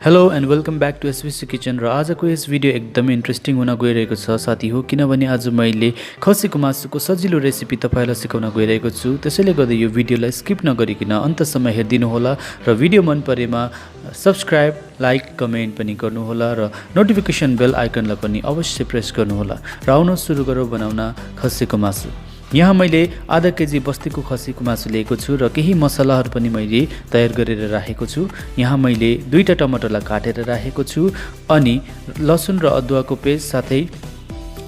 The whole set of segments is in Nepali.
Hello and welcome back to SBC kitchen. र आजको यस भिडियो एकदमै इन्ट्रेस्टिङ हुन गइरहेको छ साथी हो, किनभने आज मैले खसीको मासुको सजिलो रेसिपी तपाईलाई सिकाउन गइरहेको छु। त्यसैले गर्दा यो भिडियोलाई स्किप नगरिकन अन्तसम्म हेरिदिनु होला र भिडियो मन परेमा सब्स्क्राइब, लाइक, कमेन्ट पनि गर्नुहोला र नोटिफिकेसन बेल आइकनलाई पनि अवश्य प्रेस गर्नुहोला। र आउन सुरु गरौँ बनाउन खसीको मासु। यहाँ मैले आधा केजी बस्तीको खसीको मासु लिएको छु र केही मसलाहरू पनि मैले तयार गरेर राखेको छु। यहाँ मैले 2टा टमाटरलाई काटेर राखेको छु अनि लसुन र अदुवाको पेस्ट साथै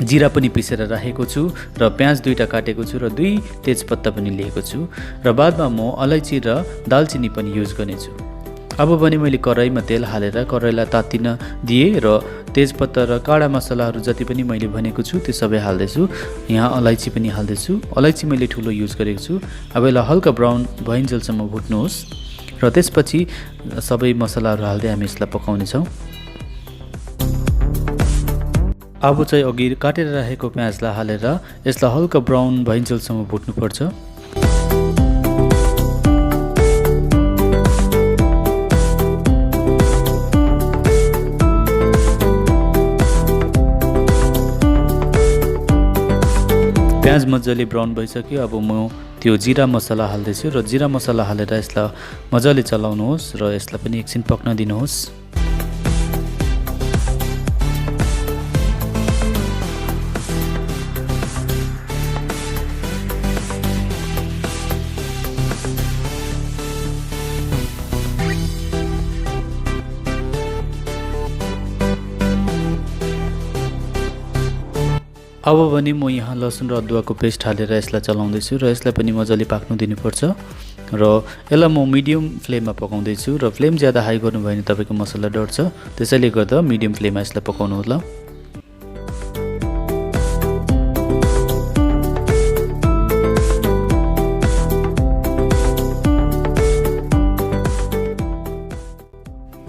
जिरा पनि पिसेर राखेको छु र प्याज 2टा काटेको छु र 2 तेजपत्ता पनि लिएको छु र बादमा म अलैँची र दालचिनी पनि युज गर्नेछु। अब भने मैले कराईमा तेल हालेर कराईलाई तातिन दिए र तेजपत्ता र काडा मसलाहरू जति पनि मैले भनेको छु त्यो सबै हाल्दैछु। यहाँ अलैँची पनि हाल्दैछु। अलैँची मैले ठुलो युज गरेको छु। अब यसलाई हल्का ब्राउन भइन्जेलसम्म भुट्नुहोस् र त्यसपछि सबै मसलाहरू हाल्दै हामी यसलाई पकाउनेछौँ। अब चाहिँ अघि काटेर राखेको प्याजलाई हालेर यसलाई हल्का ब्राउन भइन्जेलसम्म भुट्नुपर्छ। प्याज मजाले ब्राउन भइसक्यो। अब म त्यो जिरा मसला हाल्दैछु र जिरा मसला हालेर यसलाई मजाले चलाउनुहोस् र यसलाई पनि एकछिन पक्न दिनुहोस्। अब भने म यहाँ लसुन र अदुवाको पेस्ट हालेर यसलाई चलाउँदैछु र यसलाई पनि मजाले पाक्नु दिनुपर्छ र यसलाई म मिडियम फ्लेममा पकाउँदैछु र फ्लेम ज्यादा हाई गर्नुभयो भने तपाईँको मसला डढ्छ। त्यसैले गर्दा मिडियम फ्लेममा यसलाई पकाउनु होला।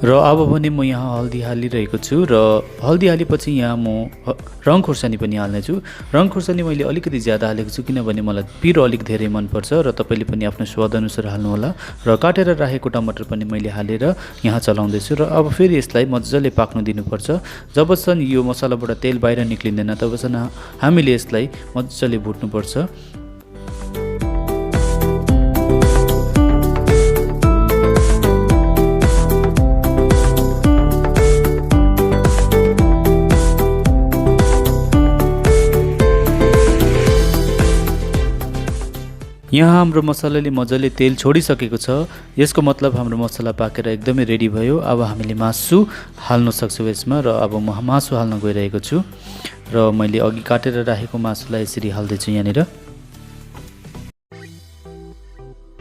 र अब भने म यहाँ हल्दी हालिरहेको छु र हल्दी हालेपछि यहाँ म रङ खोर्सानी पनि हाल्नेछु। रङ खोर्सानी मैले अलिकति ज्यादा हालेको छु किनभने मलाई पिरो अलिक धेरै मनपर्छ र तपाईँले पनि आफ्नो स्वाद अनुसार हाल्नुहोला। र काटेर राखेको टमाटर पनि मैले हालेर यहाँ चलाउँदैछु र अब फेरि यसलाई मजाले पाक्नु दिनुपर्छ। जबसम्म यो मसलाबाट तेल बाहिर निक्लिँदैन तबसम्म हामीले यसलाई मजाले भुट्नुपर्छ। यहाँ हाम्रो मसलाले मजाले तेल छोडिसकेको छ। यसको मतलब हाम्रो मसला पाकेर एकदमै रेडी भयो। अब हामीले मासु हाल्न सक्छौँ यसमा र अब म मासु हाल्न गइरहेको छु र मैले अघि काटेर राखेको मासुलाई यसरी हाल्दैछु यहाँनिर।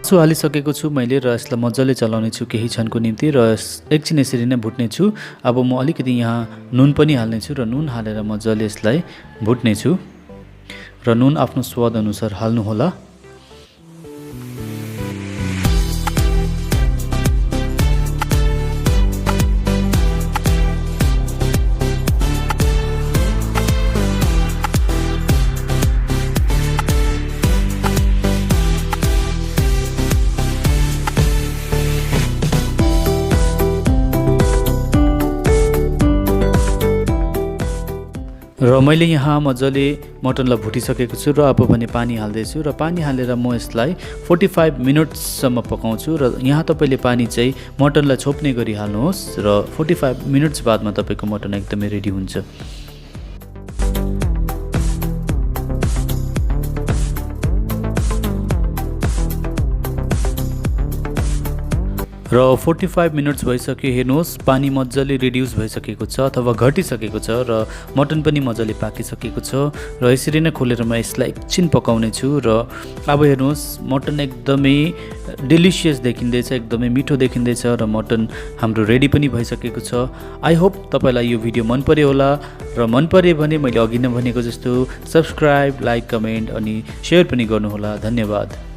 मासु हालिसकेको छु मैले र यसलाई मजाले चलाउने छु केही क्षणको निम्ति र एकछिन यसरी नै भुट्ने छु। अब म अलिकति यहाँ नुन पनि हाल्ने छु र नुन हालेर मजाले यसलाई भुट्ने छु र नुन आफ्नो स्वाद अनुसार हाल्नुहोला। र मैले यहाँ मजाले मटनलाई भुटिसकेको छु र अब भने पानी हाल्दैछु र पानी हालेर म यसलाई 45 मिनटसम्म पकाउँछु र यहाँ तपाईँले पानी चाहिँ मटनलाई छोप्ने गरी हाल्नुहोस् र 45 मिनट्स बादमा तपाईँको मटन एकदमै रेडी हुन्छ। र 45 मिनट्स भइसक्यो। हेर्नुहोस् पानी मजाले रिड्युस भइसकेको छ अथवा घटिसकेको छ र मटन पनि मजाले पाकिसकेको छ र यसरी नै खोलेर म यसलाई एकछिन पकाउने छु र अब हेर्नुहोस् मटन एकदमै डिलिसियस देखिँदैछ, एकदमै मिठो देखिँदैछ र मटन हाम्रो रेडी पनि भइसकेको छ। आई होप तपाईँलाई यो भिडियो मन पर्यो होला र मन पर्यो भने मैले अघि नै भनेको जस्तो सब्स्क्राइब, लाइक, कमेन्ट अनि सेयर पनि गर्नुहोला। धन्यवाद।